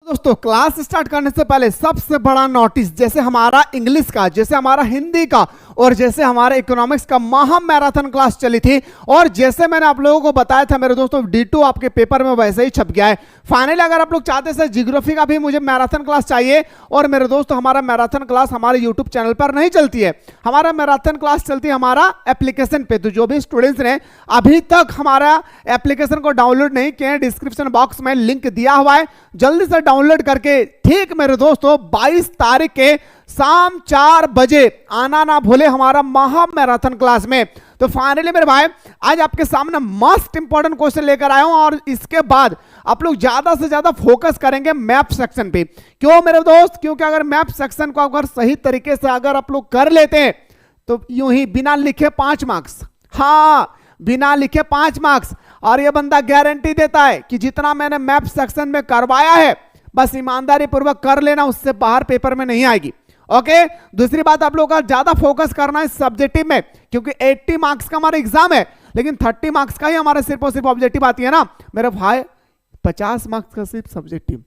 दोस्तों class start करने से पहले सबसे बड़ा नोटिस, जैसे हमारा इंग्लिश का, जैसे हमारा हिंदी का और जैसे हमारा इकोनॉमिक्स का महा मैराथन क्लास चली थी और जैसे मैंने आप लोगों को बताया था मेरे दोस्तों D2 आपके पेपर में वैसे ही छप गया है। फाइनली अगर आप लोग चाहते हैं ज्योग्राफी का भी मुझे मैराथन क्लास चाहिए, और मेरे दोस्तों हमारा मैराथन क्लास हमारे यूट्यूब चैनल पर नहीं चलती है, हमारा मैराथन क्लास चलती है हमारा एप्लीकेशन पे। तो जो भी स्टूडेंट्स ने अभी तक हमारा एप्लीकेशन को डाउनलोड नहीं किया है, डिस्क्रिप्शन बॉक्स में लिंक दिया हुआ है, जल्दी से डाउनलोड करके ठीक मेरे दोस्तों 22 तारीख के शाम 4 बजे आना ना भूले हमारा महा मैराथन क्लास में। तो फाइनली मेरे भाई आज आपके सामने मोस्ट इंपॉर्टेंट क्वेश्चन लेकर आया हूं और इसके बाद आप लोग ज्यादा से ज्यादा फोकस करेंगे मैप सेक्शन पे। क्यों मेरे दोस्त? क्योंकि अगर मैप सेक्शन को अगर सही तरीके से अगर आप लोग कर लेते हैं तो यूं ही बिना लिखे 5 मार्क्स, हाँ बिना लिखे 5 मार्क्स। और ये बंदा गारंटी देता है कि जितना मैंने मैप सेक्शन में करवाया है बस ईमानदारी पूर्वक कर लेना, उससे बाहर पेपर में नहीं आएगी। ओके, दूसरी बात आप लोगों का ज्यादा फोकस करना है सब्जेक्टिव में, क्योंकि 80 मार्क्स का हमारा एग्जाम है लेकिन 30 मार्क्स का ही हमारा सिर्फ और सिर्फ ऑब्जेक्टिव आती है ना मेरे भाई, 50 मार्क्स का सिर्फ सब्जेक्टिव।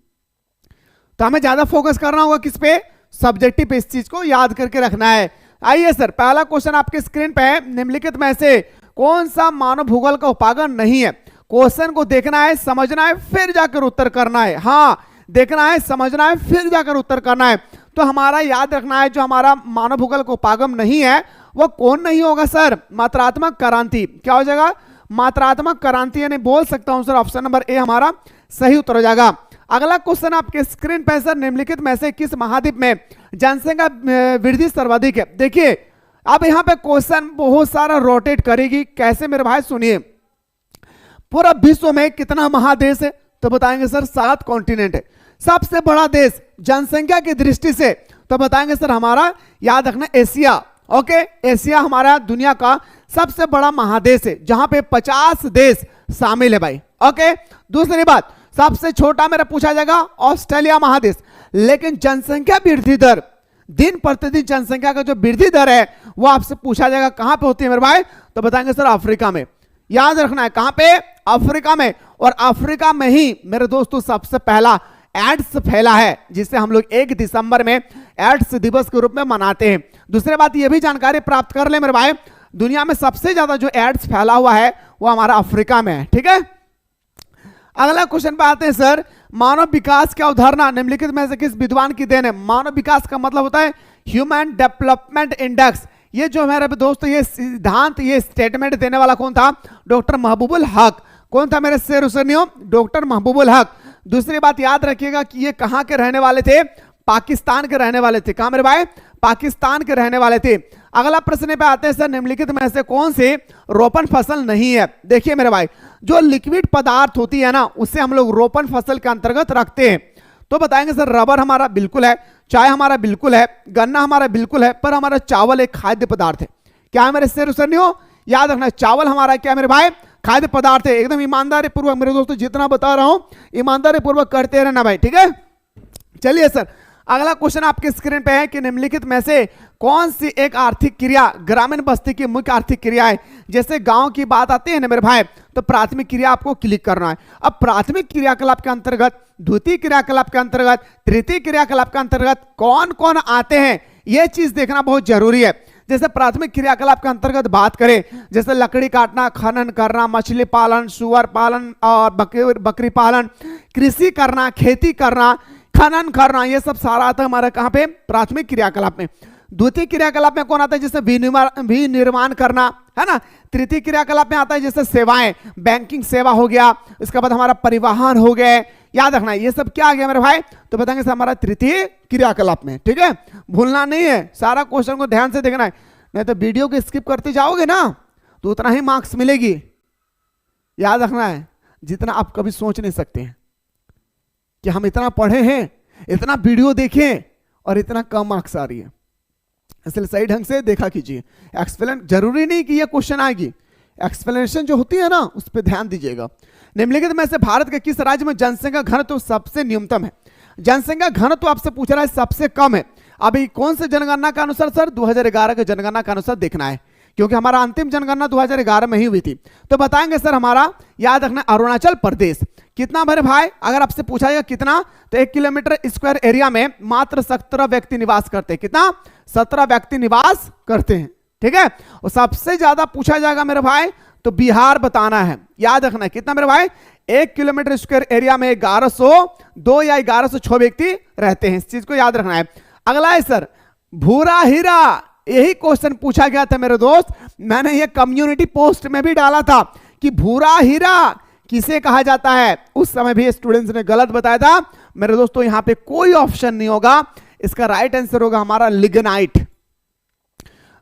तो हमें ज्यादा फोकस करना होगा किस पे? सब्जेक्टिव पे। इस चीज को याद करके रखना है। आइए सर, पहला क्वेश्चन आपके स्क्रीन पे है, निम्नलिखित में से कौन सा मानव भूगोल का उपागम नहीं है? क्वेश्चन को देखना है, समझना है, फिर जाकर उत्तर करना है। हाँ, देखना है, समझना है, फिर जाकर उत्तर करना है। तो हमारा याद रखना है जो हमारा मानव भूगोल का उपागम नहीं है वो कौन नहीं होगा सर? मात्रात्मक क्रांति। क्या हो जाएगा? मात्रात्मक क्रांति, यानी बोल सकता हूं सर ऑप्शन नंबर ए हमारा सही उत्तर हो जाएगा। अगला क्वेश्चन आपके स्क्रीन पर सर, निम्नलिखित में से किस महाद्वीप में जनसंख्या वृद्धि सर्वाधिक है? देखिए अब यहां पे क्वेश्चन बहुत सारा रोटेट करेगी। कैसे मेरे भाई? सुनिए, पूरा विश्व में कितना महादेश है? तो बताएंगे सर 7 कॉन्टिनेंट है। सबसे बड़ा देश जनसंख्या की दृष्टि से तो बताएंगे सर हमारा, याद रखना, एशिया। ओके, एशिया हमारा दुनिया का सबसे बड़ा महादेश है जहां पे 50 देश शामिल है भाई। ओके, दूसरी बात, सबसे छोटा मेरा पूछा जाएगा ऑस्ट्रेलिया महादेश, लेकिन जनसंख्या वृद्धि दर, दिन प्रतिदिन जनसंख्या का जो वृद्धि दर है वो आपसे पूछा जाएगा कहां पे होती है मेरे भाई? तो बताएंगे सर अफ्रीका में। याद रखना है कहां पे? अफ्रीका में। और अफ्रीका में ही मेरे दोस्तों सबसे पहला एड्स फैला है, जिसे हम लोग 1 दिसंबर में एड्स दिवस के रूप में मनाते हैं। दूसरी बात ये भी जानकारी प्राप्त कर ले मेरे भाई, दुनिया में सबसे ज्यादा जो एड्स फैला हुआ है वो हमारा अफ्रीका में है। ठीक है, अगला क्वेश्चन पे आते हैं सर, मानव विकास की अवधारणा निम्नलिखित में से किस विद्वान की देन है? मानव विकास का मतलब होता है ह्यूमन डेवलपमेंट इंडेक्स। ये जो मेरे दोस्तों ये सिद्धांत, ये स्टेटमेंट देने वाला कौन था? डॉक्टर महबूबुल हक। कौन था मेरे शेर हुसैनियों? डॉक्टर महबूबुल हक। दूसरी बात याद रखिएगा कि ये कहां के रहने वाले थे? पाकिस्तान के रहने वाले थे। कहां मेरे भाई? पाकिस्तान के रहने वाले थे। अगला प्रश्न पे आते हैं सर, निम्नलिखित में से कौन से रोपण फसल नहीं है? देखिए मेरे भाई, जो लिक्विड पदार्थ होती है ना उसे हम लोग रोपण फसल के अंतर्गत रखते हैं। तो बताएंगे सर रबर हमारा बिल्कुल है, चाय हमारा बिल्कुल है, गन्ना हमारा बिल्कुल है, पर हमारा चावल एक खाद्य पदार्थ है। क्या है मेरे शेर हुसैनियों? याद रखना, चावल हमारा क्या मेरे भाई? खाद्य पदार्थ है। एकदम ईमानदारी पूर्वक मेरे दोस्तों जितना बता रहा हूं ईमानदारी पूर्वक करते रहना भाई। ठीक है, चलिए सर, अगला क्वेश्चन आपके स्क्रीन पे है कि निम्नलिखित में से कौन सी एक आर्थिक क्रिया ग्रामीण बस्ती की मुख्य आर्थिक क्रिया है? जैसे गांव की बात आती है ना मेरे भाई, तो प्राथमिक क्रिया आपको क्लिक करना है। अब प्राथमिक क्रियाकलाप के अंतर्गत, द्वितीय क्रियाकलाप के अंतर्गत, तृतीय क्रियाकलाप के अंतर्गत कौन कौन आते हैं यह चीज देखना बहुत जरूरी है। जैसे प्राथमिक क्रियाकलाप के अंतर्गत बात करें, जैसे लकड़ी काटना, खनन करना, मछली पालन, सुअर पालन और बकरी पालन, कृषि करना, खेती करना, खनन करना, ये सब सारा आता है हमारा कहां पे? प्राथमिक क्रियाकलाप में। द्वितीय क्रियाकलाप में कौन आता है? जैसे विनिर्माण करना, है ना। तृतीय क्रियाकलाप में आता है जैसे सेवाएं, बैंकिंग सेवा हो गया, इसके बाद हमारा परिवहन हो गए। याद रखना ये सब क्या आ गया मेरे भाई? तो बताएंगे हमारा तृतीय क्रियाकलाप में। ठीक है, भूलना नहीं है, सारा क्वेश्चन को ध्यान से देखना है, नहीं तो वीडियो को स्किप करते जाओगे ना तो उतना ही मार्क्स मिलेगी। याद रखना है, जितना आप कभी सोच नहीं सकते हैं कि हम इतना पढ़े हैं, इतना वीडियो देखें और इतना कम मार्क्स आ रही है। इसलिए सही ढंग से देखा कीजिए। एक्सप्लेन जरूरी नहीं कि ये क्वेश्चन आएगी, एक्सप्लेनेशन जो होती है ना उस पर ध्यान दीजिएगा। निम्नलिखित में से भारत के किस राज्य में जनसंख्या घनत्व सबसे न्यूनतम है? जनसंख्या घनत्व आपसे पूछ रहा है, सबसे कम है। अभी कौन से जनगणना के अनुसार सर? 2011 के जनगणना के अनुसार देखना है, क्योंकि हमारा अंतिम जनगणना 2011 में ही हुई थी। तो बताएंगे सर हमारा, याद रखना, अरुणाचल प्रदेश। कितना मेरे भाई, अगर आपसे पूछा जाएगा कितना, तो 1 किलोमीटर स्क्वायर एरिया में मात्र 17 व्यक्ति निवास करते हैं। कितना? 17 व्यक्ति निवास करते हैं। ठीक है, और सबसे ज्यादा पूछा जाएगा मेरे भाई तो बिहार बताना है, याद रखना है। कितना मेरे भाई? 1 किलोमीटर स्क्वायर एरिया में 1102 या 1106 व्यक्ति रहते हैं, इस चीज को याद रखना है। अगला है सर भूरा हीरा, यही क्वेश्चन पूछा गया था मेरे दोस्त, मैंने ये कम्युनिटी पोस्ट में भी डाला था कि भूरा हीरा किसे कहा जाता है। उस समय भी स्टूडेंट्स ने गलत बताया था मेरे दोस्तों। यहां पे कोई ऑप्शन नहीं होगा, इसका राइट आंसर होगा हमारा लिग्नाइट।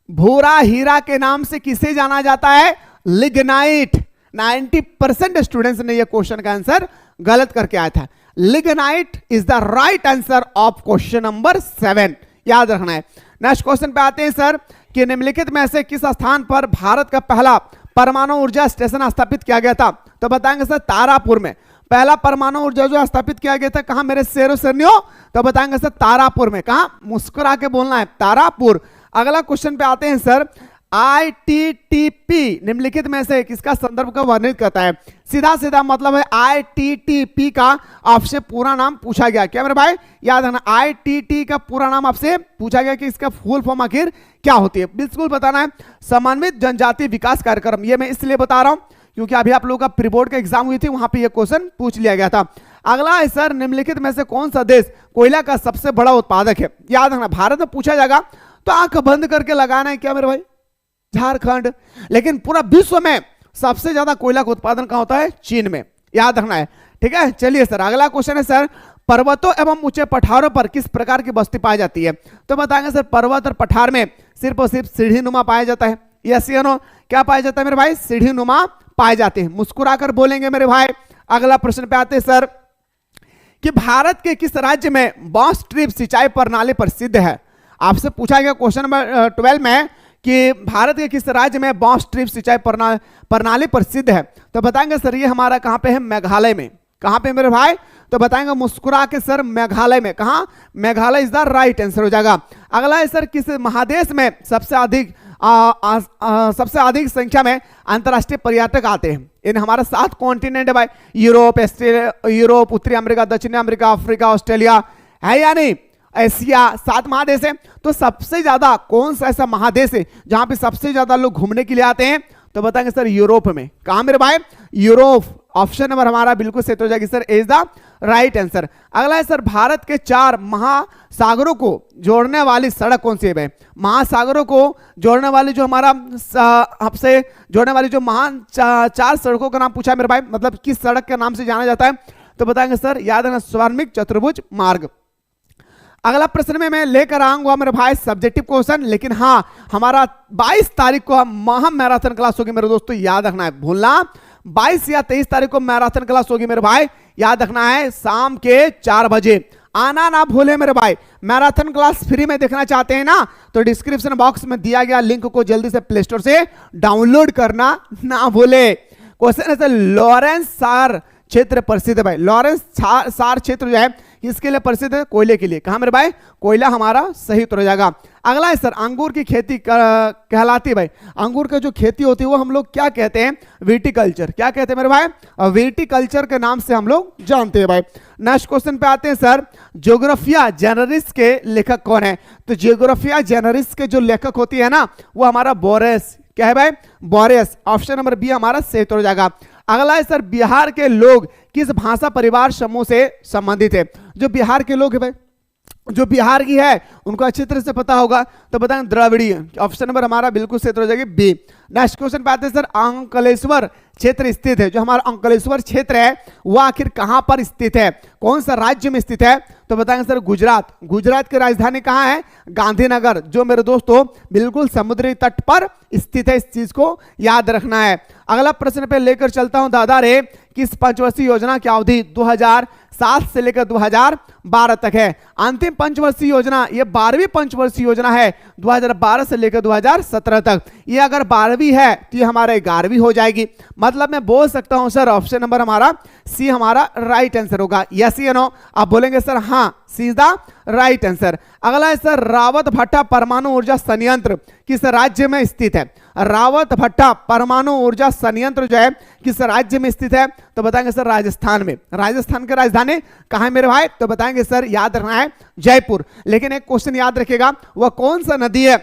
भूरा हीरा के नाम से किसे जाना जाता है? लिग्नाइट। 90% स्टूडेंट्स ने यह क्वेश्चन का आंसर गलत करके आया था। Lignite is the right answer of question number 7, याद रखना है। नेक्स्ट क्वेश्चन पे आते हैं सर कि निम्नलिखित में से किस स्थान पर भारत का पहला परमाणु ऊर्जा स्टेशन स्थापित किया गया था? तो बताएंगे सर तारापुर में। पहला परमाणु ऊर्जा जो स्थापित किया गया था कहां मेरे शेरों शेरनियों? तो बताएंगे सर तारापुर में। कहां? मुस्कुरा के बोलना है, तारापुर। अगला क्वेश्चन पे आते हैं सर, ITTP निम्नलिखित में से किसका संदर्भ का वर्णित करता है? सीधा सीधा मतलब है ITTP का आपसे पूरा नाम पूछा गया। क्या मेरे भाई? याद रखना, ITT का पूरा नाम आपसे पूछा गया कि इसका फुल फॉर्म आखिर क्या होती है, बिल्कुल बताना है। समन्वित जनजातीय विकास कार्यक्रम, ये मैं इसलिए बता रहा हूं क्योंकि अभी आप लोगों का प्री बोर्ड का एग्जाम हुई थी, वहां पे ये क्वेश्चन पूछ लिया गया था। अगला है सर निम्नलिखित में से कौन सा देश कोयला का सबसे बड़ा उत्पादक है? याद रखना, भारत में पूछा जाएगा तो आंख बंद करके लगाना है। क्या मेरे भाई? झारखंड। लेकिन पूरा विश्व में सबसे ज्यादा कोयला का उत्पादन कहां होता है? चीन में, याद रखना है। ठीक है, चलिए सर अगला क्वेश्चन है सर, पर्वतों एवं ऊंचे पठारों पर किस प्रकार की बस्ती पाई जाती है? तो बताएंगे सर पर्वत और पठार में सिर्फ और सिर्फ सीढ़ी नुमा पाया जाता है। यस या नो? क्या पाया जाता है मेरे भाई? सीढ़ी नुमा पाए जाते हैं। मुस्कुराकर बोलेंगे मेरे भाई। अगला प्रश्न पे आते हैं सर कि भारत के किस राज्य में बांस ट्रिप सिंचाई प्रणाली प्रसिद्ध है? आपसे पूछा गया क्वेश्चन नंबर 12 में कि भारत के किस राज्य में बांस ट्रिप सिंचाई प्रणाली प्रसिद्ध है? तो बताएंगे सर ये हमारा कहां पे है? मेघालय में। कहां पे मेरे भाई? तो बताएंगे मुस्कुरा के सर मेघालय में। कहां? Meghalaya is the right answer हो जाएगा। अगला है सर किस महादेश में सबसे अधिक संख्या में अंतरराष्ट्रीय पर्यटक आते हैं? इन हमारा 7 कॉन्टिनेंट है भाई, यूरोप, उत्तरी अमेरिका, दक्षिणी अमेरिका, अफ्रीका, ऑस्ट्रेलिया, है या नहीं? एशिया, 7 महादेश है। तो सबसे ज्यादा कौन सा ऐसा महादेश है जहां पे सबसे ज्यादा लोग घूमने के लिए आते हैं? तो बताएंगे सर यूरोप में। कहां मेरे भाई? यूरोप। ऑप्शन नंबर हमारा बिल्कुल सही हो जाएगी sir, is the right answer. अगला है सर भारत के 4 महासागरों को जोड़ने वाली सड़क कौन सी है भाई? महासागरों को जोड़ने वाली जो हमारा आपसे जोड़ने वाली जो महान 4 सड़कों का नाम पूछा है मेरे भाई, मतलब किस सड़क के नाम से जाना जाता है? तो बताएंगे सर याद है ना, स्वार्मिक चतुर्भुज मार्ग। अगला प्रश्न में मैं लेकर आऊंगा मेरे भाई सब्जेक्टिव क्वेश्चन, लेकिन हाँ हमारा 22 तारीख को महा मैराथन क्लास होगी मेरे दोस्तों, याद रखना है, भूलना 22 या 23 तारीख को मैराथन क्लास होगी मेरे भाई, याद रखना है शाम के 4 बजे आना ना भूले मेरे भाई। मैराथन क्लास फ्री में देखना चाहते हैं ना, तो डिस्क्रिप्शन बॉक्स में दिया गया लिंक को जल्दी से प्ले स्टोर से डाउनलोड करना ना भूले। क्वेश्चन है लॉरेंस सार क्षेत्र प्रसिद्ध है भाई। लॉरेंस सार क्षेत्र जो है इसके लिए प्रसिद्ध है? कोयले के लिए। कहा मेरे भाई? कोयला हमारा सही उत्तर हो जाएगा। अगला है सर अंगूर की खेती कहलाती है भाई। अंगूर की जो खेती होती है वो हम लोग क्या कहते हैं? विटिकल्चर। क्या कहते हैं मेरे भाई? विटिकल्चर के नाम से हम लोग जानते हैं भाई। नेक्स्ट क्वेश्चन पे आते हैं सर, ज्योग्राफिया जेनरिस के लेखक कौन है? तो ज्योग्राफिया जेनरिस के जो लेखक होती है ना वो हमारा बोरेस। क्या है भाई? बोरेस। ऑप्शन नंबर बी हमारा सही उत्तर हो जाएगा। अगला है सर बिहार के लोग किस भाषा परिवार समूह से संबंधित है? जो बिहार के लोग है भाई, जो बिहार की है उनको अच्छी तरह से पता होगा, तो बताएं द्रविड़ीय। ऑप्शन नंबर हमारा बिल्कुल सही हो जाएगी बी। नेक्स्ट क्वेश्चन पे आते हैं सर, अंकलेश्वर क्षेत्र स्थित है, जो हमारा अंकलेश्वर क्षेत्र है वह आखिर कहां पर स्थित है? कौन सा राज्य में स्थित है? तो बताएंगे सर गुजरात। गुजरात की राजधानी कहां है? गांधीनगर, जो मेरे दोस्तों बिल्कुल समुद्री तट पर स्थित है, इस चीज को याद रखना है। अगला प्रश्न पे लेकर चलता हूं दादा रे, किस पंचवर्षीय योजना की अवधि 2007 से लेकर 2012 तक है? अंतिम पंचवर्षीय योजना ये 12वीं पंचवर्षीय योजना है, 2012 से लेकर 2017 तक। ये अगर 12वीं है तो ये हमारा 11वीं हो जाएगी। मतलब मैं बोल सकता हूं सर ऑप्शन नंबर हमारा सी हमारा राइट आंसर होगा। यस या नो? आप बोलेंगे सर हाँ सी इज द राइट आंसर। अगला है सर रावत भट्टा परमाणु ऊर्जा संयंत्र किस राज्य में स्थित है? रावत भट्टा परमाणु ऊर्जा संयंत्र जो है किस राज्य में स्थित है? तो बताएंगे सर राजस्थान में। राजस्थान की राजधानी कहां है मेरे भाई? तो बताएंगे सर याद रखना है जयपुर। लेकिन एक क्वेश्चन याद रखिएगा, वह कौन सा नदी है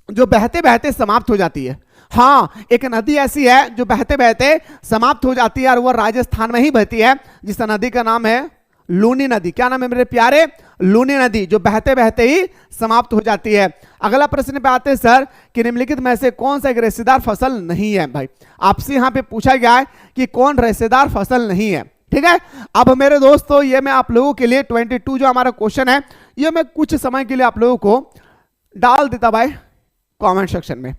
जो बहते बहते समाप्त हो जाती है? हाँ, एक नदी ऐसी है जो बहते बहते समाप्त हो जाती है और वह राजस्थान में ही बहती है, जिस नदी का नाम है लूनी नदी। क्या नाम है मेरे प्यारे? लूनी नदी, जो बहते बहते ही समाप्त हो जाती है। अगला प्रश्न पे आते हैं सर कि निम्नलिखित में से कौन सा एक रेशेदार फसल नहीं है? भाई आपसे यहां पे पूछा गया है कि कौन रेशेदार फसल नहीं है। ठीक है, अब मेरे दोस्तों ये मैं आप लोगों के लिए 22 जो हमारा क्वेश्चन है ये मैं कुछ समय के लिए आप लोगों को डाल देता भाई कमेंट सेक्शन में।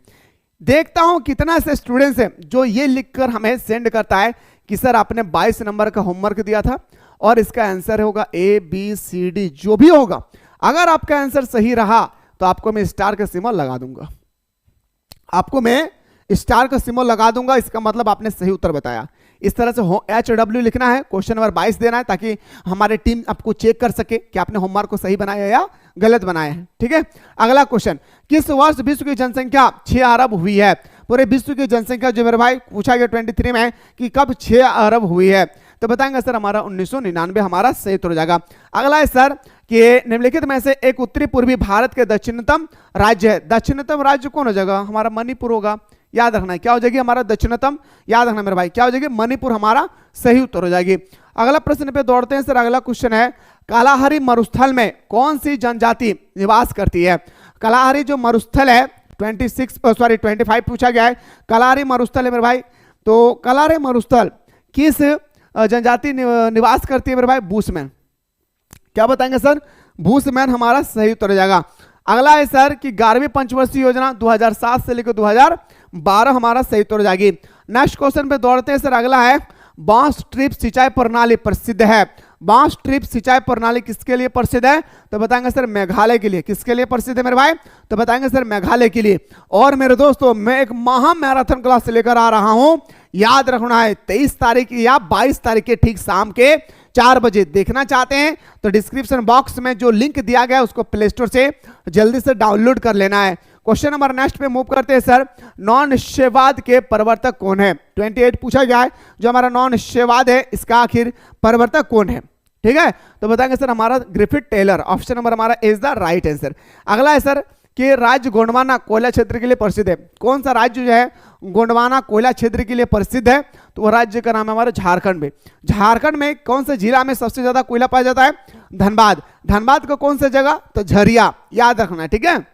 देखता हूं कितना से स्टूडेंट्स है जो ये लिखकर हमें सेंड करता है कि सर आपने 22 नंबर का होमवर्क दिया था और इसका आंसर होगा ABCD, जो भी होगा। अगर आपका आंसर सही रहा तो आपको मैं स्टार का सिंबल लगा दूंगा, आपको मैं स्टार का सिंबल लगा दूंगा। इसका मतलब आपने सही उत्तर बताया। इस तरह से HW लिखना है, क्वेश्चन नंबर 22 देना है, ताकि हमारे टीम आपको चेक कर सके कि आपने होमवर्क को सही बनाया या गलत बनाया है। ठीक है, अगला क्वेश्चन, किस वर्ष विश्व की जनसंख्या 6 अरब हुई है? पूरे विश्व की जनसंख्या जो मेरे भाई पूछा गया 23 में कि कब 6 अरब हुई है? तो बताएंगे सर हमारा 1999 हमारा सही उत्तर हो जाएगा। अगला है सर कि निम्नलिखित में से एक उत्तरी पूर्वी भारत के दक्षिणतम राज्य है। दक्षिणतम राज्य कौन हो जाएगा? हमारा मणिपुर होगा। याद रखना है क्या हो जाएगी हमारा दक्षिणतम? याद रखना मेरे भाई क्या हो जाएगी? मणिपुर हमारा सही उत्तर हो जाएगी। अगला प्रश्न पे दौड़ते हैं सर। अगला क्वेश्चन है, कालाहारी मरुस्थल में कौन सी जनजाति निवास करती है? कालाहारी जो मरुस्थल है 25 पूछा गया है। कालाहारी मरुस्थल है मेरे भाई, तो कालाहारी मरुस्थल किस जनजाति निवास करती है मेरे भाई? बूसमैन। क्या बताएंगे सर? बूसमैन हमारा सही उत्तर हो जाएगा। अगला है सर कि 11वीं पंचवर्षीय योजना 2007 से लेकर 2012 हमारा सही उत्तर हो जाएगी। नेक्स्ट क्वेश्चन पे दौड़ते हैं सर। अगला है, बांस ट्रिप सिंचाई प्रणाली प्रसिद्ध है। बांस ट्रिप सिंचाई प्रणाली किसके लिए प्रसिद्ध है? तो बताएंगे सर मेघालय के लिए। किसके लिए प्रसिद्ध है मेरे भाई? तो बताएंगे सर मेघालय के लिए। और मेरे दोस्तों मैं एक महा मैराथन क्लास लेकर आ रहा हूं, याद रखना है 23 तारीख या 22 तारीख के ठीक शाम के 4 बजे। देखना चाहते हैं तो डिस्क्रिप्शन बॉक्स में जो लिंक दिया गया है उसको प्ले स्टोर से जल्दी से डाउनलोड कर लेना है। क्वेश्चन नंबर नेक्स्ट पे मूव करते हैं सर। नॉन निश्चयवाद के प्रवर्तक कौन है? 28 पूछा गया है, जो हमारा नॉन निश्चयवाद है इसका आखिर प्रवर्तक कौन है? ठीक है, तो बताएंगे सर हमारा ग्रिफिथ टेलर। ऑप्शन नंबर हमारा इज द राइट आंसर। अगला है सर कि राज्य गोंडवाना कोयला क्षेत्र के लिए प्रसिद्ध है। कौन सा राज्य जो है गोंडवाना कोयला क्षेत्र के लिए प्रसिद्ध है? तो वो राज्य का नाम है हमारा झारखंड में। झारखंड में कौन से जिला में सबसे ज्यादा कोयला पाया जाता है? धनबाद। धनबाद का कौन सा जगह? तो झरिया। याद रखना है, ठीक है।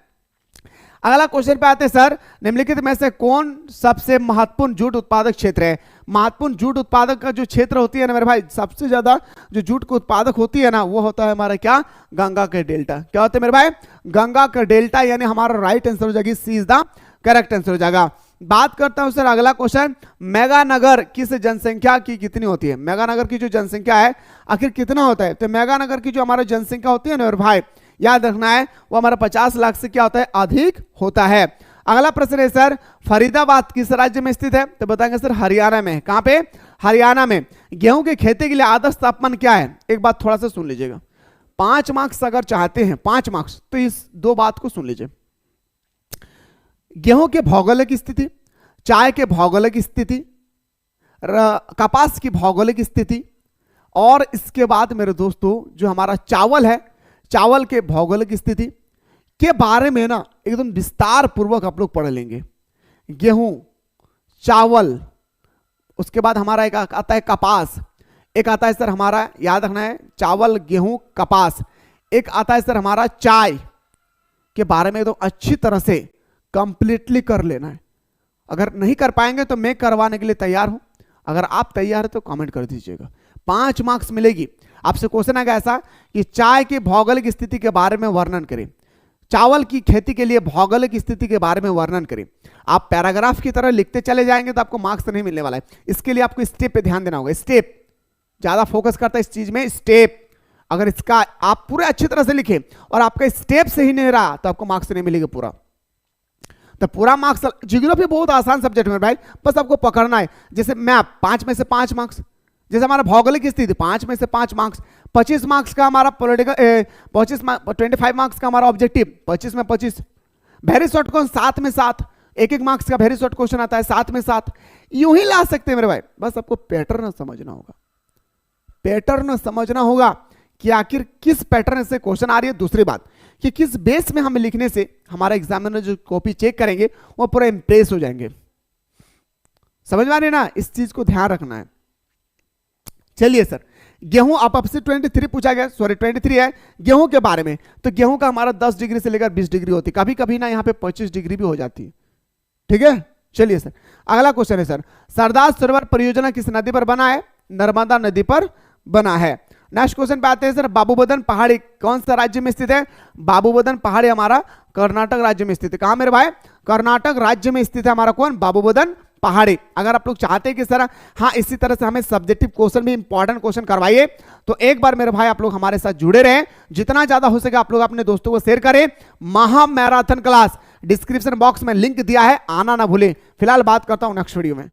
अगला क्वेश्चन पे आते हैं सर, निम्नलिखित में से कौन सबसे महत्वपूर्ण जूट उत्पादक क्षेत्र है? महत्वपूर्ण जूट उत्पादक का जो क्षेत्र होती है ना मेरे भाई, सबसे ज्यादा जो जूट का उत्पादक होती है ना वो होता है हमारा क्या? गंगा का डेल्टा। क्या होता है मेरे भाई? गंगा का डेल्टा, यानी हमारा राइट आंसर हो जाएगी सी इज द करेक्ट आंसर हो जाएगा। बात करता हूं सर अगला क्वेश्चन, मेगानगर किस जनसंख्या की कितनी होती है? मेगानगर की जो जनसंख्या है आखिर कितना होता है? तो मेगानगर की जो हमारा जनसंख्या होती है ना मेरे भाई, याद रखना है वो हमारा 50 लाख से क्या होता है? अधिक होता है। अगला प्रश्न है सर, फरीदाबाद किस राज्य में स्थित है? तो बताएंगे सर हरियाणा में। कहां पे? हरियाणा में। गेहूं की खेती के लिए आदर्श तापमान क्या है? एक बात थोड़ा सा सुन लीजिएगा, 5 मार्क्स अगर चाहते हैं 5 मार्क्स तो इस 2 बात को सुन लीजिए। गेहूं के भौगोलिक स्थिति, चाय के भौगोलिक स्थिति, कपास की भौगोलिक स्थिति, और इसके बाद मेरे दोस्तों जो हमारा चावल है, चावल के भौगोलिक स्थिति के बारे में ना एकदम विस्तार पूर्वक आप लोग पढ़ लेंगे। गेहूं, चावल, उसके बाद हमारा एक आता है कपास, एक आता है सर हमारा, याद रखना है, चावल, गेहूं, कपास, एक आता है सर हमारा चाय के बारे में एकदम अच्छी तरह से कंप्लीटली कर लेना है। अगर नहीं कर पाएंगे तो मैं करवाने के लिए तैयार हूं, अगर आप तैयार है तो कमेंट कर दीजिएगा। 5 मार्क्स मिलेगी। आपसे क्वेश्चन आएगा ऐसा कि चाय की भौगोलिक स्थिति के बारे में वर्णन करें, चावल की खेती के लिए भौगोलिक स्थिति के बारे में वर्णन करें। आप पैराग्राफ की तरह लिखते चले जाएंगे तो आपको मार्क्स नहीं मिलने वाला है। इसके लिए आपको स्टेप पे ध्यान देना होगा। स्टेप ज्यादा फोकस करता है इस चीज में, स्टेप। अगर इसका आप पूरे अच्छी तरह से लिखें और आपका स्टेप सही नहीं रहा तो आपको मार्क्स नहीं मिलेगा पूरा। तो पूरा मार्क्स, ज्योग्राफी बहुत आसान सब्जेक्ट है भाई, बस आपको पकड़ना है। जैसे मैप 5 में से 5 मार्क्स, जैसे हमारा भौगोलिक स्थिति 5 में से 5 मार्क्स, 25 मार्क्स का हमारा पॉलिटिकल 25 मार्क्स का हमारा ऑब्जेक्टिव, 25 में 25। वेरी शॉर्ट कौन 7 में 7, एक एक मार्क्स का वेरी शॉर्ट क्वेश्चन आता है, 7 में 7 यूं ही ला सकते हैं मेरे भाई। बस आपको पैटर्न समझना होगा, पैटर्न समझना होगा कि आखिर किस पैटर्न से क्वेश्चन आ रही है। दूसरी बात कि किस बेस में हम लिखने से हमारा एग्जामिनर जो कॉपी चेक करेंगे वो पूरा इंप्रेस हो जाएंगे। समझ में आ रही है ना, इस चीज को ध्यान रखना है। चलिए सर, गेहूं आपसे 23 पूछा गया, सॉरी 23 है गेहूं के बारे में। तो गेहूं का हमारा 10 डिग्री से लेकर 20 डिग्री होती है, कभी कभी ना यहाँ पे 25 डिग्री भी हो जाती है। ठीक है, चलिए सर अगला क्वेश्चन है सर, सरदार सरोवर परियोजना किस नदी पर बना है? नर्मदा नदी पर बना है। नेक्स्ट क्वेश्चन पे आते हैं सर, बाबूबदन पहाड़ी कौन सा राज्य में स्थित है? बाबूबदन पहाड़ी हमारा कर्नाटक राज्य में स्थित है। कहां मेरे भाई? कर्नाटक राज्य में स्थित है हमारा कौन? बाबूबदन पहाड़ी। अगर आप लोग चाहते हैं कि सर हाँ इसी तरह से हमें सब्जेक्टिव क्वेश्चन भी इंपॉर्टेंट क्वेश्चन करवाइए, तो एक बार मेरे भाई आप लोग हमारे साथ जुड़े रहें, जितना ज्यादा हो सके आप लोग अपने दोस्तों को शेयर करें। महा मैराथन क्लास डिस्क्रिप्शन बॉक्स में लिंक दिया है, आना ना भूलें। फिलहाल बात करता हूं नेक्स्ट वीडियो में।